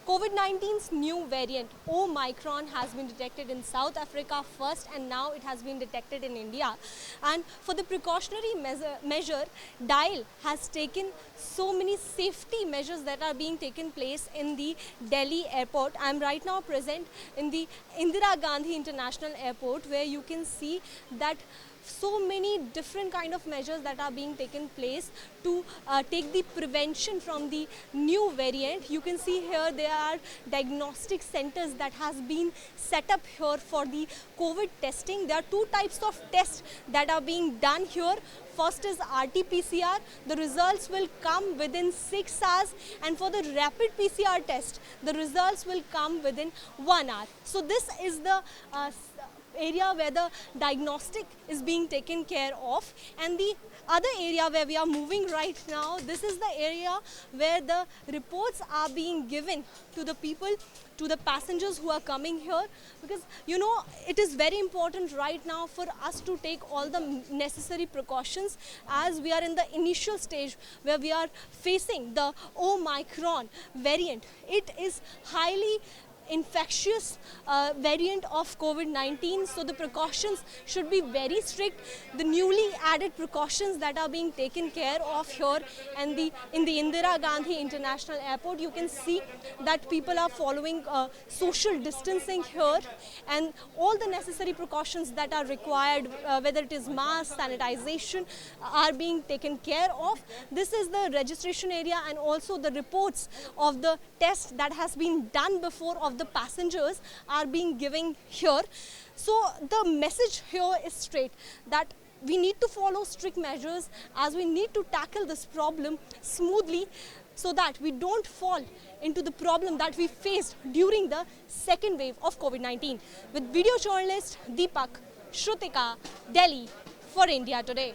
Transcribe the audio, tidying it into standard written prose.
COVID-19's new variant, Omicron, has been detected in South Africa first, and now it has been detected in India. And for the precautionary measure, DIAL has taken so many safety measures that are being taken place in the Delhi airport. I am right now present in the Indira Gandhi International Airport, where you can see that so many different kind of measures that are being taken place to take the prevention from the new variant. You can see here there are diagnostic centers that has been set up here for the COVID testing. There are two types of tests that are being done here. First is RT-PCR. The results will come within 6 hours, and for the rapid PCR test, the results will come within 1 hour. So this is the area where the diagnostic is being taken care of, and the other area where we are moving right now, this is the area where the reports are being given to the people, to the passengers who are coming here, because you know it is very important right now for us to take all the necessary precautions as we are in the initial stage where we are facing the Omicron variant. It is highly infectious variant of COVID-19, so the precautions should be very strict. The newly added precautions that are being taken care of here and in the Indira Gandhi International Airport, you can see that people are following social distancing here, and all the necessary precautions that are required, whether it is mask, sanitization, are being taken care of. This is the registration area and also the reports of the test that has been done before of the passengers are being given here. So the message here is straight, that we need to follow strict measures as we need to tackle this problem smoothly, so that we don't fall into the problem that we faced during the second wave of COVID-19. With video journalist Deepak, Shrutika, Delhi for India Today.